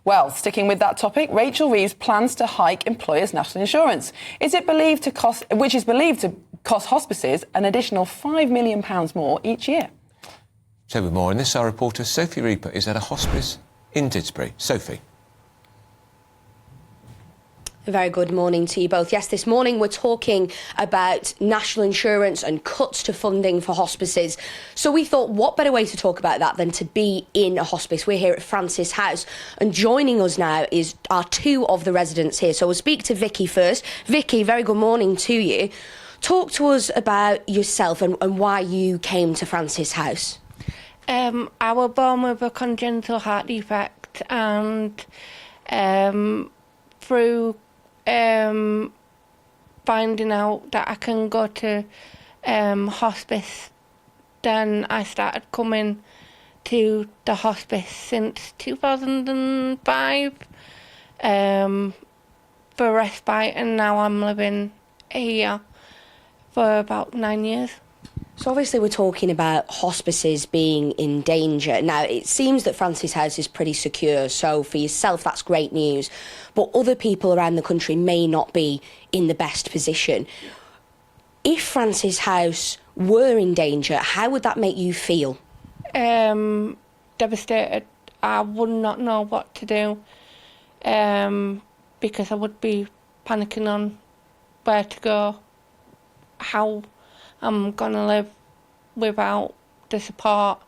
Well, sticking with that topic, Rachel Reeves plans to hike employers' national insurance. Which is believed to cost hospices an additional £5 million more each year. So with more on this, our reporter Sophie Reaper is at a hospice in Didsbury. Sophie. A very good morning to you both. Yes, this morning we're talking about national insurance and cuts to funding for hospices. So we thought, what better way to talk about that than to be in a hospice? We're here at Francis House, and joining us now are two of the residents here. So we'll speak to Vicky first. Vicky, very good morning to you. Talk to us about yourself and why you came to Francis House. I was born with a congenital heart defect, and through finding out that I can go to hospice, then I started coming to the hospice since 2005 for respite, and now I'm living here for about 9 years. So obviously we're talking about hospices being in danger. Now, it seems that Francis House is pretty secure, so for yourself that's great news. But other people around the country may not be in the best position. If Francis House were in danger, how would that make you feel? Devastated. I would not know what to do because I would be panicking on where to go, how I'm going to live without the support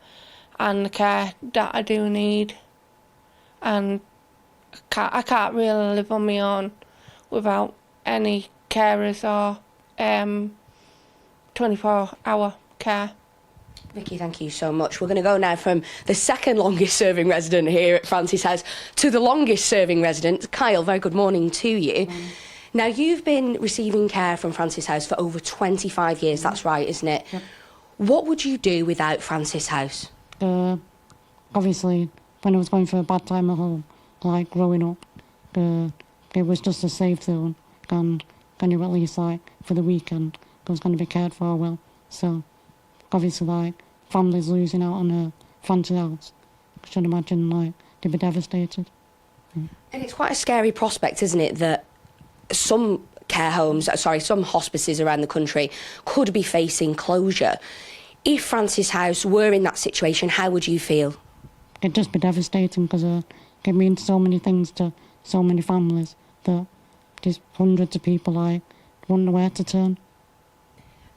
and the care that I do need. And I can't really live on my own without any carers or 24-hour care. Vicky, thank you so much. We're going to go now from the second longest serving resident here at Francis House to the longest serving resident. Kyle, very good morning to you. Now, you've been receiving care from Francis House for over 25 years, that's right, isn't it? Yep. What would you do without Francis House? Obviously, when I was going through a bad time at home, like growing up, it was just a safe zone, and you at least, like, for the weekend, I was going to be cared for well. So, obviously, like, families losing out on a Francis House, I should imagine, like, they'd be devastated. And it's quite a scary prospect, isn't it, that some some hospices around the country could be facing closure. If Francis House were in that situation, how would you feel? It'd just be devastating because it means so many things to so many families that there's hundreds of people like wouldn't know where to turn.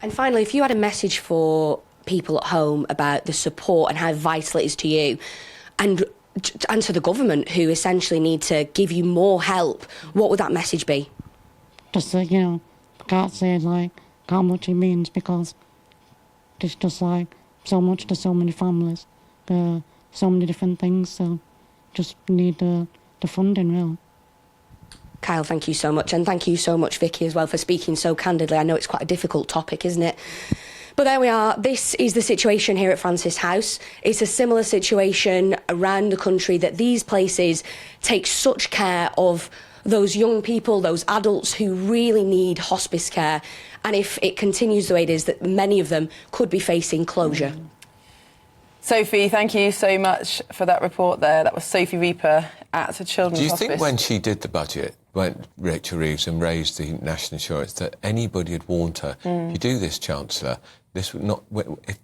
And finally, if you had a message for people at home about the support and how vital it is to you and to the government, who essentially need to give you more help, what would that message be? Just that, I can't say, like, how much it means because there's just, like, so much to so many families, so many different things, so just need the funding, really. Kyle, thank you so much, and thank you so much, Vicky, as well, for speaking so candidly. I know it's quite a difficult topic, isn't it? But there we are. This is the situation here at Francis House. It's a similar situation around the country, that these places take such care of those young people, those adults who really need hospice care. And if it continues the way it is, that many of them could be facing closure. Sophie, thank you so much for that report there. That was Sophie Reaper at a children's hospice. Do you think when she did the budget, when Rachel Reeves and raised the national insurance, that anybody had warned her, if you do this, Chancellor, this would not,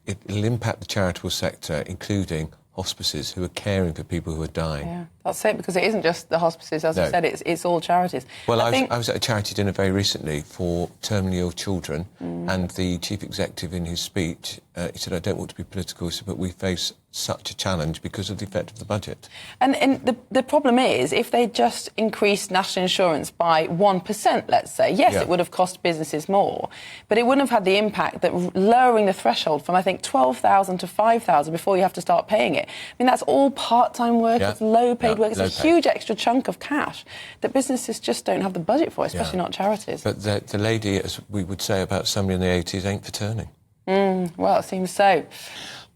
it'll impact the charitable sector, including hospices who are caring for people who are dying? Yeah, that's it, because it isn't just the hospices, as I said, it's all charities. Well, I was at a charity dinner very recently for terminally ill children, and the chief executive in his speech, he said, I don't want to be political, but we face such a challenge because of the effect of the budget. And the problem is, if they just increased national insurance by 1%, let's say, yes, it would have cost businesses more, but it wouldn't have had the impact that lowering the threshold from, I think, 12,000 to 5,000 before you have to start paying it. I mean, that's all part-time work, it's low-paid work, it's a huge extra chunk of cash that businesses just don't have the budget for, especially not charities. But the lady, as we would say about somebody in the 80s, ain't for turning. Well, it seems so.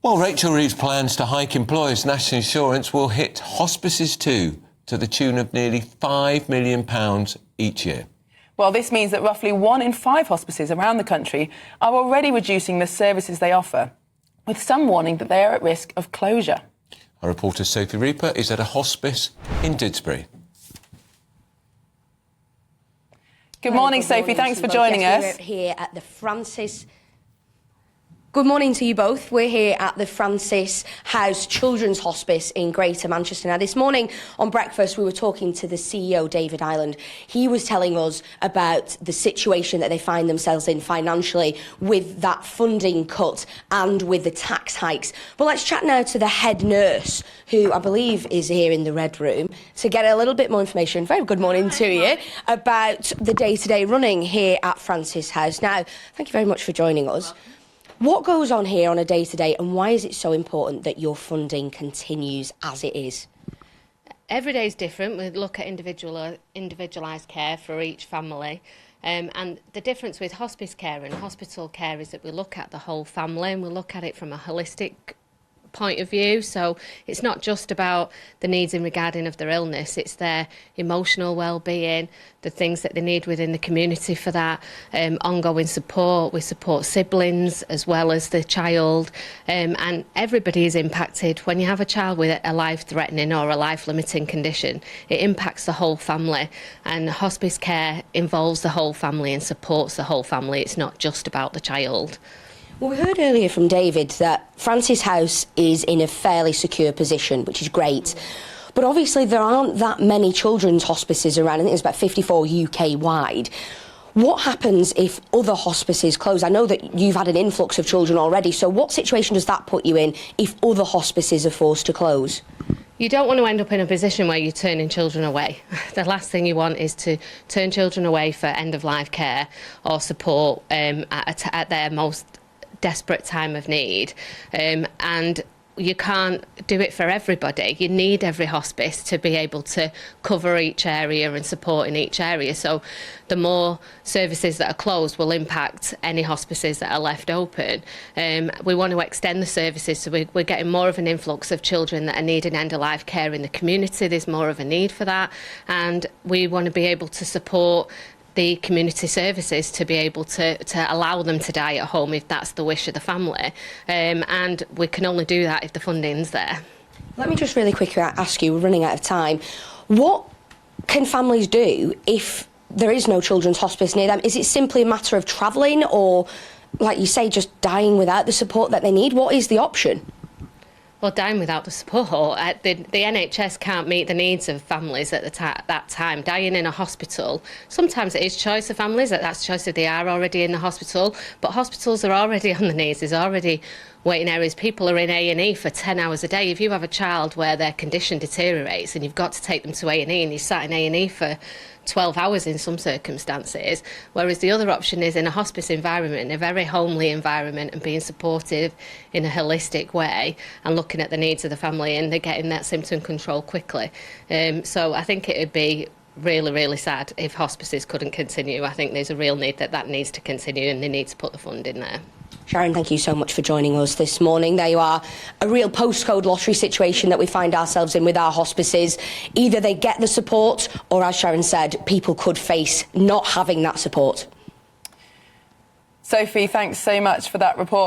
Well, Rachel Reeves' plans to hike employers' national insurance will hit hospices too, to the tune of nearly £5 million each year. Well, this means that roughly 1 in 5 hospices around the country are already reducing the services they offer, with some warning that they are at risk of closure. Our reporter Sophie Reaper is at a hospice in Didsbury. Good morning, Sophie. Thanks for joining us. We're here at the Francis. Good morning to you both. We're here at the Francis House Children's Hospice in Greater Manchester. Now, this morning on breakfast, we were talking to the CEO, David Ireland. He was telling us about the situation that they find themselves in financially with that funding cut and with the tax hikes. But let's chat now to the head nurse, who I believe is here in the Red Room, to get a little bit more information. Very good morning to you, about the day-to-day running here at Francis House. Now, thank you very much for joining us. What goes on here on a day-to-day, and why is it so important that your funding continues as it is? Every day is different. We look at individualised care for each family. And the difference with hospice care and hospital care is that we look at the whole family and we look at it from a holistic point of view. So it's not just about the needs in regarding of their illness, it's their emotional well-being, the things that they need within the community for that, ongoing support. We support siblings as well as the child, and everybody is impacted. When you have a child with a life-threatening or a life-limiting condition, it impacts the whole family, and hospice care involves the whole family and supports the whole family. It's not just about the child. Well, we heard earlier from David that Francis House is in a fairly secure position, which is great. But obviously there aren't that many children's hospices around. I think there's about 54 UK-wide. What happens if other hospices close? I know that you've had an influx of children already, so what situation does that put you in if other hospices are forced to close? You don't want to end up in a position where you're turning children away. The last thing you want is to turn children away for end-of-life care or support at their most desperate time of need, and you can't do it for everybody. You need every hospice to be able to cover each area and support in each area. So the more services that are closed will impact any hospices that are left open. We want to extend the services, so we're getting more of an influx of children that are needing end-of-life care in the community. There's more of a need for that, and we want to be able to support the community services to be able to allow them to die at home if that's the wish of the family, and we can only do that if the funding's there. Let me just really quickly ask you, we're running out of time, what can families do if there is no children's hospice near them? Is it simply a matter of travelling, or, like you say, just dying without the support that they need? What is the option? Well, dying without the support. The NHS can't meet the needs of families at that time. Dying in a hospital, sometimes it is choice of families, that's choice if they are already in the hospital, but hospitals are already on the needs. There's already waiting areas. People are in A&E for 10 hours a day. If you have a child where their condition deteriorates and you've got to take them to A&E and you sat in A&E for 12 hours in some circumstances, whereas the other option is in a hospice environment, in a very homely environment, and being supportive in a holistic way and looking at the needs of the family, and they're getting that symptom control quickly. So I think it would be really, really sad if hospices couldn't continue. I think there's a real need that needs to continue, and they need to put the funding there. Sharon, thank you so much for joining us this morning. There you are, a real postcode lottery situation that we find ourselves in with our hospices. Either they get the support, or, as Sharon said, people could face not having that support. Sophie, thanks so much for that report.